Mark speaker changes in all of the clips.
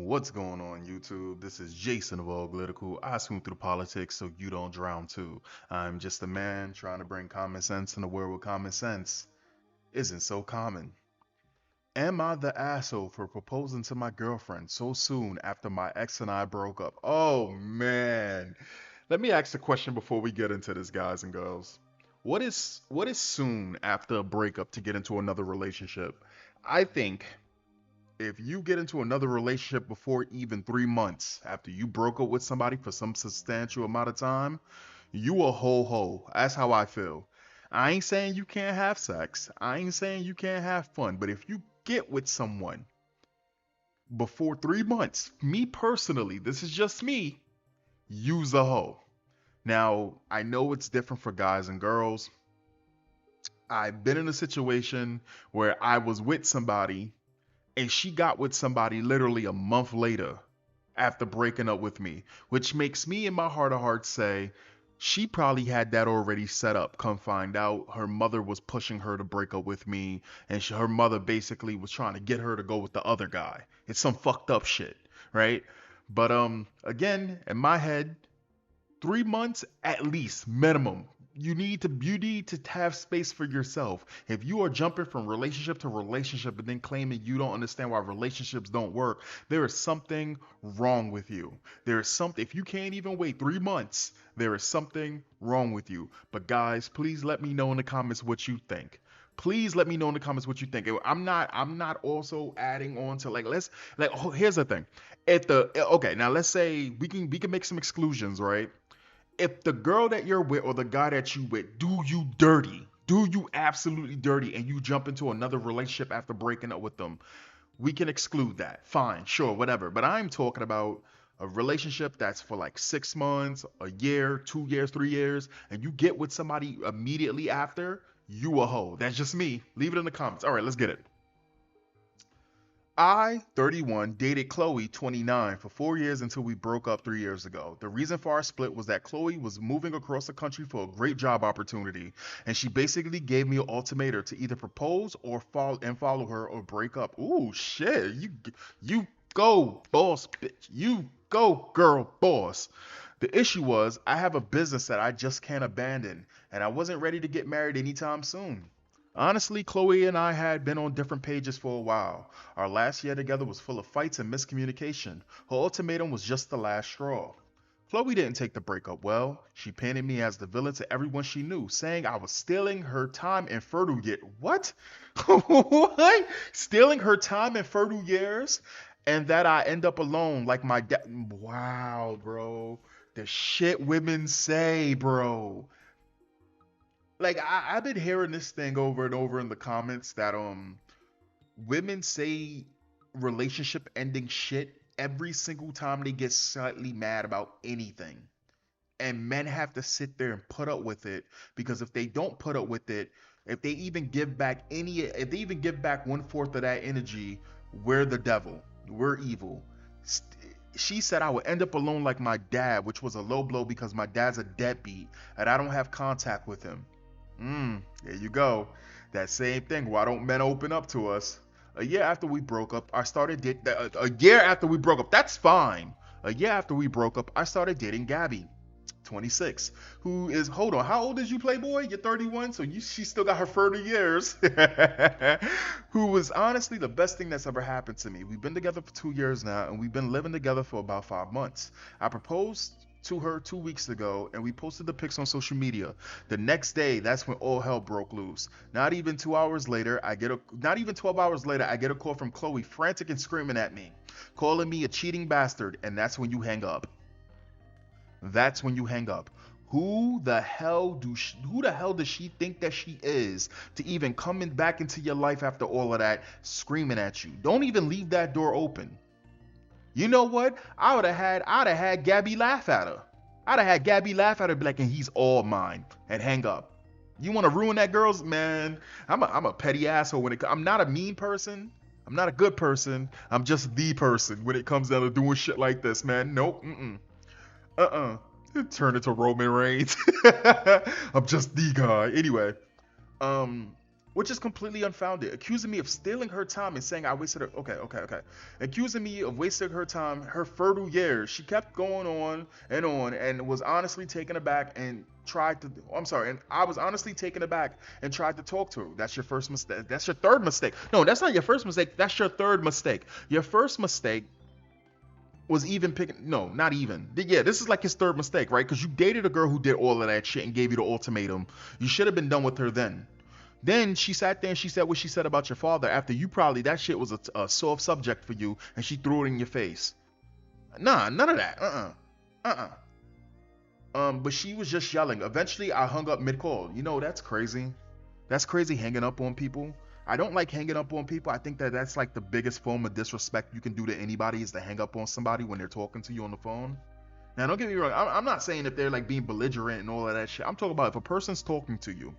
Speaker 1: What's going on, YouTube? This is Jason of Auglitical. I swim through politics so you don't drown too. I'm just a man trying to bring common sense in a world where common sense isn't so common. Am I the asshole for proposing to my girlfriend so soon after my ex and I broke up? Oh man. Let me ask the question before we get into this, guys and girls. What is soon after a breakup to get into another relationship? I think if you get into another relationship before even 3 months after you broke up with somebody for some substantial amount of time, you a ho ho. That's how I feel. I ain't saying you can't have sex. I ain't saying you can't have fun. But if you get with someone before 3 months, me personally, this is just me, use a hoe. Now, I know it's different for guys and girls. I've been in a situation where I was with somebody and she got with somebody literally a month later after breaking up with me, which makes me in my heart of hearts say she probably had that already set up. Come find out, her mother was pushing her to break up with me, and her mother basically was trying to get her to go with the other guy. It's some fucked up shit, right? But again, in my head, 3 months at least minimum. You need to have space for yourself. If you are jumping from relationship to relationship and then claiming you don't understand why relationships don't work, there is something wrong with you. There is something, if you can't even wait 3 months, there is something wrong with you. But guys, please let me know in the comments what you think. Please let me know in the comments what you think. I'm not also adding on to, like, let's, like, oh, here's the thing. At the okay, now let's say we can make some exclusions, right? If the girl that you're with or the guy that you with do you absolutely dirty, and you jump into another relationship after breaking up with them, we can exclude that. Fine, sure, whatever. But I'm talking about a relationship that's for like 6 months, a year, 2 years, 3 years, and you get with somebody immediately after, you a hoe. That's just me. Leave it in the comments. All right, let's get it. I, 31, dated Chloe, 29, for 4 years until we broke up 3 years ago. The reason for our split was that Chloe was moving across the country for a great job opportunity, and she basically gave me an ultimatum to either propose or follow her or break up. Ooh, shit. You go, boss, bitch. You go, girl, boss. The issue was I have a business that I just can't abandon, and I wasn't ready to get married anytime soon. Honestly, Chloe and I had been on different pages for a while. Our last year together was full of fights and miscommunication. Her ultimatum was just the last straw. Chloe didn't take the breakup well. She painted me as the villain to everyone she knew, saying I was stealing her time and fertile years. What? What? Stealing her time and fertile years? And that I end up alone like my dad. Wow, bro. The shit women say, bro. Like, I've been hearing this thing over and over in the comments that women say relationship ending shit every single time they get slightly mad about anything. And men have to sit there and put up with it, because if they don't put up with it, if they even give back one fourth of that energy, we're the devil. We're evil. She said I would end up alone like my dad, which was a low blow because my dad's a deadbeat and I don't have contact with him. There you go. That same thing. Why don't men open up to us? A year after we broke up, I started a year after we broke up. That's fine. A year after we broke up, I started dating Gabby, 26, who is, hold on, how old is you, Playboy? You're 31, so she still got her 30 years. Who was honestly the best thing that's ever happened to me. We've been together for 2 years now, and we've been living together for about 5 months. I proposed to her 2 weeks ago, and we posted the pics on social media. The next day, that's when all hell broke loose. Not even 12 hours later, I get a call from Chloe, frantic and screaming at me, calling me a cheating bastard, and that's when you hang up. That's when you hang up. Who the hell does she think that she is to even coming back into your life after all of that screaming at you? Don't even leave that door open. You know what? I'd have had Gabby laugh at her. I'd have had Gabby laugh at her, be like, and he's all mine, and hang up. You want to ruin that girl's, man? I'm a petty asshole I'm not a mean person. I'm not a good person. I'm just the person when it comes down to doing shit like this, man. Nope. Uh-uh. Turn into Roman Reigns. I'm just the guy. Anyway, um, which is completely unfounded. Accusing me of stealing her time and saying I wasted her. Okay, okay, okay. Accusing me of wasting her time, her fertile years. She kept going on and was honestly taken aback and tried to. I'm sorry, and I was honestly taken aback and tried to talk to her. That's your first mistake. That's your third mistake. No, that's not your first mistake. That's your third mistake. Your first mistake was even picking. No, not even. Yeah, this is like his third mistake, right? Because you dated a girl who did all of that shit and gave you the ultimatum. You should have been done with her then. Then she sat there and she said what she said about your father after you probably that shit was a soft subject for you and she threw it in your face. Nah, none of that. But she was just yelling. Eventually, I hung up mid-call. You know, that's crazy. That's crazy hanging up on people. I don't like hanging up on people. I think that that's like the biggest form of disrespect you can do to anybody is to hang up on somebody when they're talking to you on the phone. Now, don't get me wrong. I'm not saying if they're like being belligerent and all of that shit. I'm talking about if a person's talking to you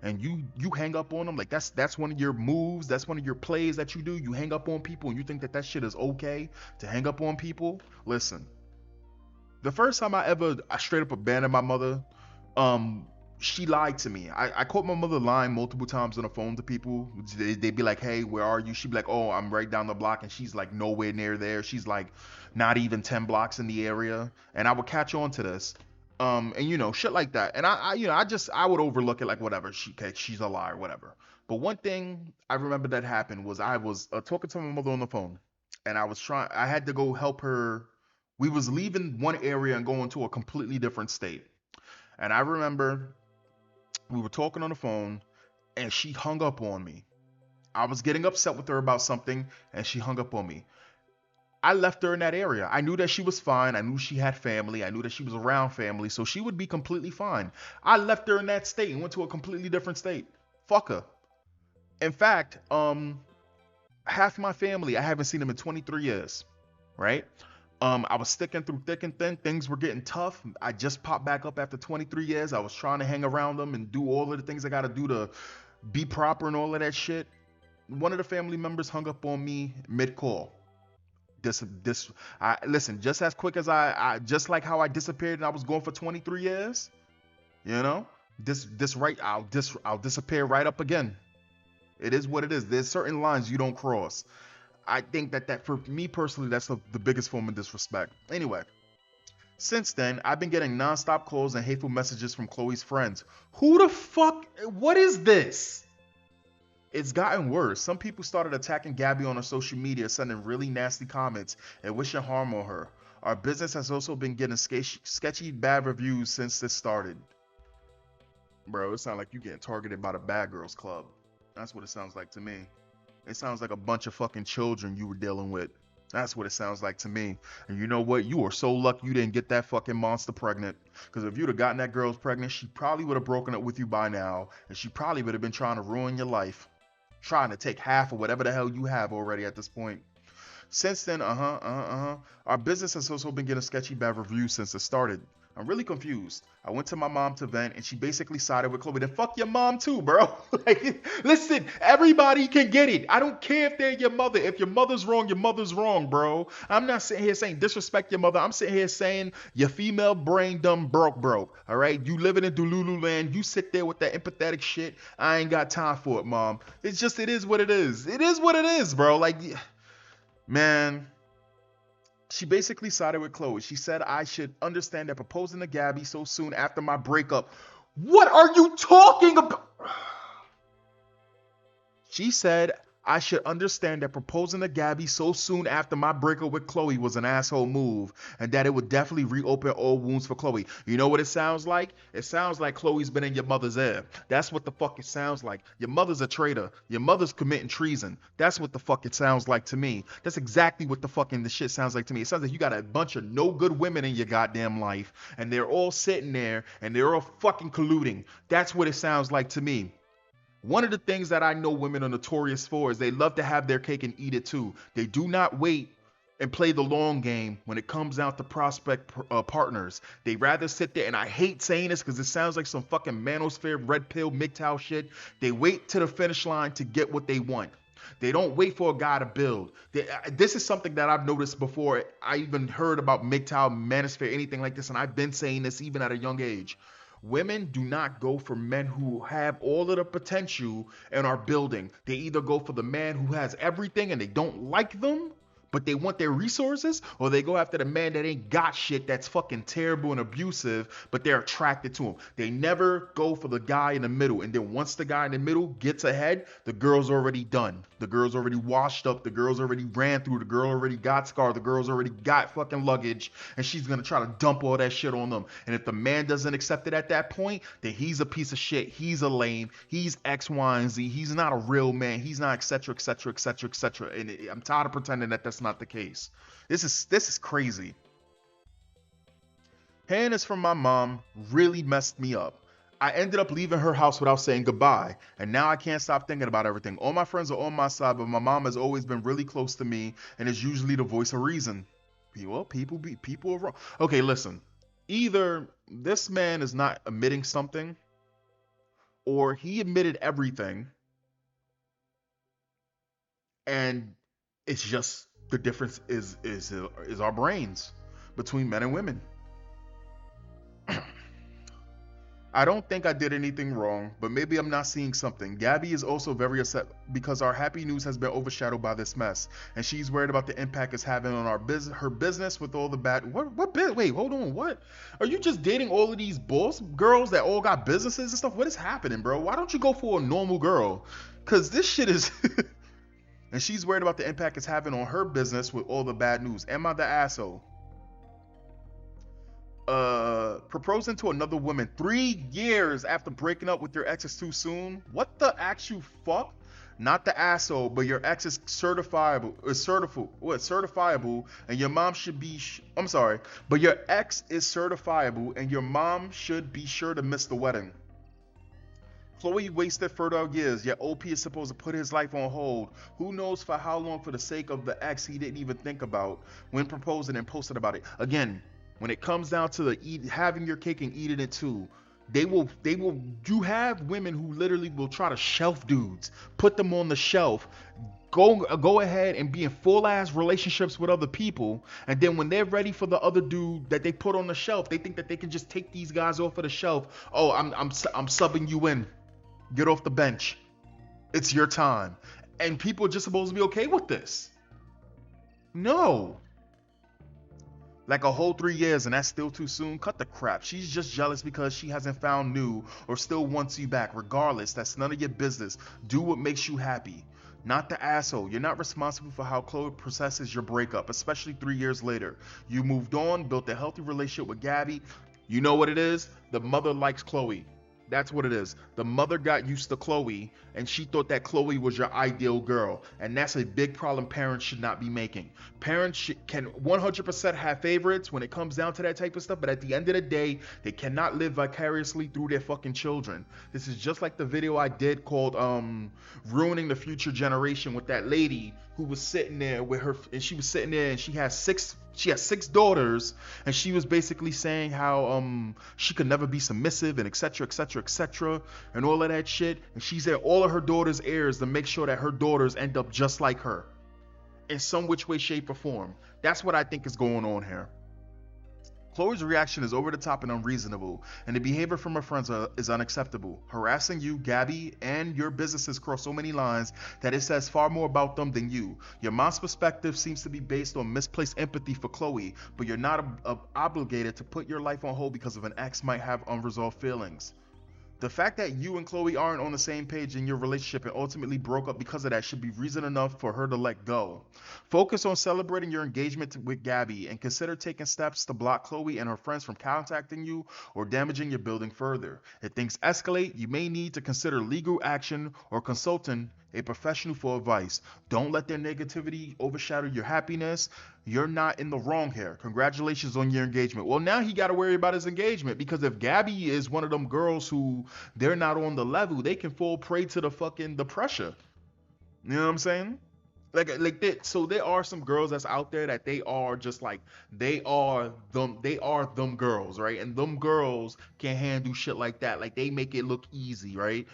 Speaker 1: and you hang up on them, like that's one of your moves. That's one of your plays that you do. You hang up on people and you think that that shit is okay to hang up on people. Listen, the first time I straight up abandoned my mother, um, she lied to me. I caught my mother lying multiple times on the phone to people. They'd be like, "Hey, where are you?" She'd be like, "Oh, I'm right down the block," and she's like nowhere near there. She's like not even 10 blocks in the area, and I would catch on to this. And you know, shit like that. And I would overlook it like whatever. Okay, she's a liar, whatever. But one thing I remember that happened was I was talking to my mother on the phone, and I had to go help her. We was leaving one area and going to a completely different state. And I remember we were talking on the phone and she hung up on me. I was getting upset with her about something and she hung up on me. I left her in that area. I knew that she was fine. I knew she had family. I knew that she was around family, so she would be completely fine. I left her in that state and went to a completely different state. Fuck her. In fact, half my family, I haven't seen them in 23 years, right? I was sticking through thick and thin. Things were getting tough. I just popped back up after 23 years. I was trying to hang around them and do all of the things I got to do to be proper and all of that shit. One of the family members hung up on me mid-call. Listen, just as quick as just like how I disappeared and I was going for 23 years, you know, I'll disappear right up again. It is what it is. There's certain lines you don't cross. I think that for me personally, that's the biggest form of disrespect. Anyway, since then, I've been getting nonstop calls and hateful messages from Chloe's friends. Who the fuck? What is this? It's gotten worse. Some people started attacking Gabby on her social media, sending really nasty comments and wishing harm on her. Our business has also been getting sketchy bad reviews since this started. Bro, it sounds like you getting targeted by the Bad Girls Club. That's what it sounds like to me. It sounds like a bunch of fucking children you were dealing with. That's what it sounds like to me. And you know what? You are so lucky you didn't get that fucking monster pregnant. Because if you'd have gotten that girl pregnant, she probably would have broken up with you by now. And she probably would have been trying to ruin your life. Trying to take half of whatever the hell you have already at this point. Since then, our business has also been getting sketchy bad reviews since it started. I'm really confused. I went to my mom to vent and she basically sided with Chloe. Then fuck your mom too, bro. Like, listen, everybody can get it. I don't care if they're your mother. If your mother's wrong, bro. I'm not sitting here saying disrespect your mother. I'm sitting here saying your female brain done broke. All right? You living in Delulu land. You sit there with that empathetic shit. I ain't got time for it, mom. It's just, it is what it is. It is what it is, bro. Like, man. She basically sided with Chloe. She said I should understand that proposing to Gabby so soon after my breakup. What are you talking about? She said I should understand that proposing to Gabby so soon after my breakup with Chloe was an asshole move, and that it would definitely reopen old wounds for Chloe. You know what it sounds like? It sounds like Chloe's been in your mother's ear. That's what the fuck it sounds like. Your mother's a traitor. Your mother's committing treason. That's what the fuck it sounds like to me. That's exactly what the shit sounds like to me. It sounds like you got a bunch of no good women in your goddamn life, and they're all sitting there, and they're all fucking colluding. That's what it sounds like to me. One of the things that I know women are notorious for is they love to have their cake and eat it too. They do not wait and play the long game when it comes out to prospect partners. They rather sit there, and I hate saying this because it sounds like some fucking manosphere, red pill, MGTOW shit. They wait to the finish line to get what they want. They don't wait for a guy to build. This is something that I've noticed before. I even heard about MGTOW, manosphere, anything like this, and I've been saying this even at a young age. Women do not go for men who have all of the potential and are building. They either go for the man who has everything and they don't like them, but they want their resources, or they go after the man that ain't got shit, that's fucking terrible and abusive, but they're attracted to him. They never go for the guy in the middle. And then once the guy in the middle gets ahead, the girl's already done. The girl's already washed up. The girl's already ran through. The girl already got scarred. The girl's already got fucking luggage. And she's gonna try to dump all that shit on them. And if the man doesn't accept it at that point, then he's a piece of shit. He's a lame. He's X, Y, and Z. He's not a real man. He's not, etc., etc., etc., etc. And I'm tired of pretending that that's not the case. This is crazy. Hearing this from my mom really messed me up. I ended up leaving her house without saying goodbye, and now I can't stop thinking about everything. All my friends are on my side, but my mom has always been really close to me and is usually the voice of reason. Well, people are wrong. Okay, listen. Either this man is not admitting something, or he admitted everything, and it's just the difference is our brains between men and women. I don't think I did anything wrong, but maybe I'm not seeing something. Gabby is also very upset because our happy news has been overshadowed by this mess, and she's worried about the impact it's having on her business with all the bad. Wait, hold on. What? Are you just dating all of these boss girls that all got businesses and stuff? What is happening, bro? Why don't you go for a normal girl? Cause this shit is. And she's worried about the impact it's having on her business with all the bad news. Am I the asshole? Proposing to another woman 3 years after breaking up with your ex is too soon? What the actual fuck? Not the asshole, but your ex is certifiable, and your mom should be. I'm sorry, but your ex is certifiable, and your mom should be sure to miss the wedding. Chloe wasted fertile years, yet OP is supposed to put his life on hold. Who knows for how long, for the sake of the ex he didn't even think about when proposing and posted about it. Again, when it comes down to having your cake and eating it too, they will you have women who literally will try to shelf dudes, put them on the shelf, go ahead and be in full ass relationships with other people, and then when they're ready for the other dude that they put on the shelf, they think that they can just take these guys off of the shelf. Oh, I'm subbing you in. Get off the bench. It's your time. And people are just supposed to be okay with this. No. Like a whole 3 years and that's still too soon? Cut the crap. She's just jealous because she hasn't found new or still wants you back. Regardless, that's none of your business. Do what makes you happy. Not the asshole. You're not responsible for how Chloe processes your breakup, especially 3 years later. You moved on, built a healthy relationship with Gabby. You know what it is? The mother likes Chloe. That's what it is. The mother got used to Chloe, and she thought that Chloe was your ideal girl. And that's a big problem parents should not be making. Parents can 100% have favorites when it comes down to that type of stuff, but at the end of the day, they cannot live vicariously through their fucking children. This is just like the video I did called Ruining the Future Generation with that lady who was sitting there with her, and she was sitting there and she has six daughters, and she was basically saying how she could never be submissive and etc etc etc and all of that shit, and she's at all of her daughters' ears to make sure that her daughters end up just like her in some which way, shape, or form. That's what I think is going on here. Chloe's reaction is over the top and unreasonable, and the behavior from her friends is unacceptable. Harassing you, Gabby, and your businesses cross so many lines that it says far more about them than you. Your mom's perspective seems to be based on misplaced empathy for Chloe, but you're not obligated to put your life on hold because of an ex might have unresolved feelings. The fact that you and Chloe aren't on the same page in your relationship and ultimately broke up because of that should be reason enough for her to let go. Focus on celebrating your engagement with Gabby and consider taking steps to block Chloe and her friends from contacting you or damaging your building further. If things escalate, you may need to consider legal action or consulting a professional for advice. Don't let their negativity overshadow your happiness. You're not in the wrong here. Congratulations on your engagement. Well, now he got to worry about his engagement, because if Gabby is one of them girls who they're not on the level, they can fall prey to the pressure. You know what I'm saying? Like that. So there are some girls that's out there that they are just like they are them girls, right? And them girls can handle shit like that. Like they make it look easy, right?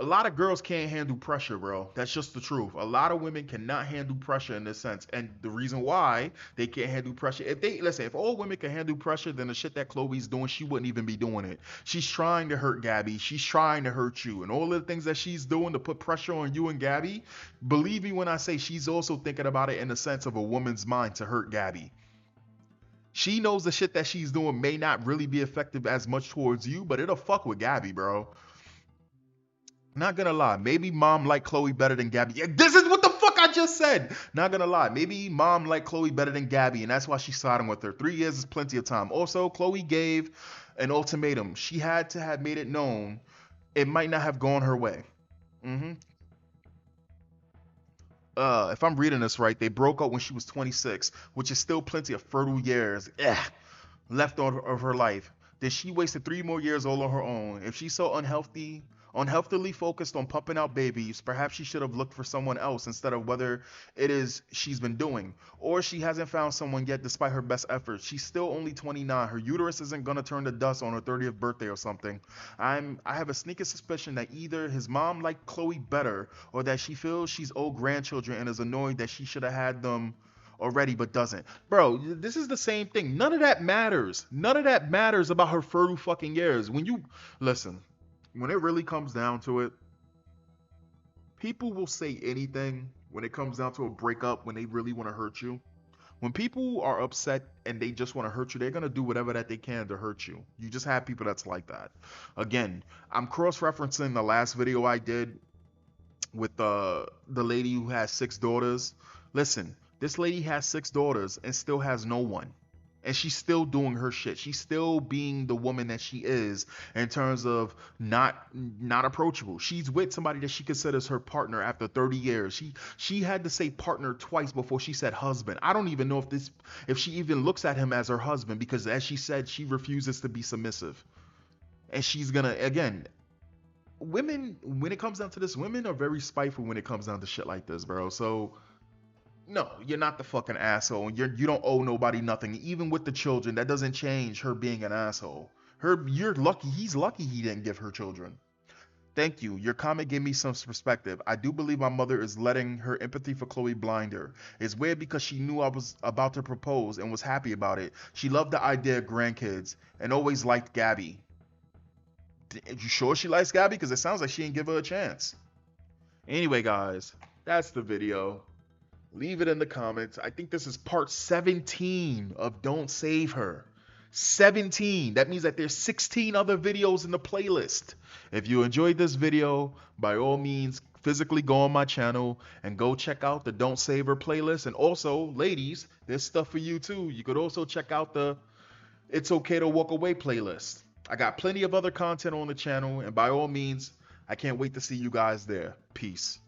Speaker 1: A lot of girls can't handle pressure, bro. That's just the truth. A lot of women cannot handle pressure in this sense. And the reason why they can't handle pressure, if they, listen, if all women can handle pressure, then the shit that Chloe's doing, she wouldn't even be doing it. She's trying to hurt Gabby. She's trying to hurt you. And all the things that she's doing to put pressure on you and Gabby, believe me when I say she's also thinking about it in the sense of a woman's mind to hurt Gabby. She knows the shit that she's doing may not really be effective as much towards you, but it'll fuck with Gabby, bro. Not gonna lie, maybe mom liked Chloe better than Gabby. Yeah, this is what the fuck I just said. Not gonna lie, maybe mom liked Chloe better than Gabby, and that's why she's siding with her. 3 years is plenty of time. Also, Chloe gave an ultimatum. She had to have made it known it might not have gone her way. hmm if I'm reading this right, they broke up when she was 26, which is still plenty of fertile years. Left of her life. Then she wasted 3 more years all on her own. If she's so unhealthily focused on pumping out babies, perhaps she should have looked for someone else instead of whether it is she's been doing. Or she hasn't found someone yet despite her best efforts. She's still only 29. Her uterus isn't gonna turn to dust on her 30th birthday or something. I have a sneaking suspicion that either his mom liked Chloe better or that she feels she's owed grandchildren and is annoyed that she should have had them already but doesn't. Bro, this is the same thing. None of that matters. None of that matters about her fertile fucking years. When you listen, when it really comes down to it, people will say anything when it comes down to a breakup when they really want to hurt you. When people are upset and they just want to hurt you, they're going to do whatever that they can to hurt you. You just have people that's like that. Again, I'm cross-referencing the last video I did with the lady who has 6 daughters. Listen, this lady has 6 daughters and still has no one. And she's still doing her shit. She's still being the woman that she is in terms of not approachable. She's with somebody that she considers her partner after 30 years. She had to say partner twice before she said husband. I don't even know if she even looks at him as her husband, because as she said, she refuses to be submissive. And she's gonna, again, women, when it comes down to this, women are very spiteful when it comes down to shit like this, bro. So no, you're not the fucking asshole. You don't owe nobody nothing. Even with the children, that doesn't change her being an asshole. You're lucky. He's lucky he didn't give her children. Thank you. Your comment gave me some perspective. I do believe my mother is letting her empathy for Chloe blind her. It's weird because she knew I was about to propose and was happy about it. She loved the idea of grandkids and always liked Gabby. You sure she likes Gabby? Because it sounds like she didn't give her a chance. Anyway, guys, that's the video. Leave it in the comments. I think this is part 17 of Don't Save Her. 17. That means that there's 16 other videos in the playlist. If you enjoyed this video, by all means, physically go on my channel and go check out the Don't Save Her playlist. And also, ladies, there's stuff for you too. You could also check out the It's Okay to Walk Away playlist. I got plenty of other content on the channel, and by all means, I can't wait to see you guys there. Peace.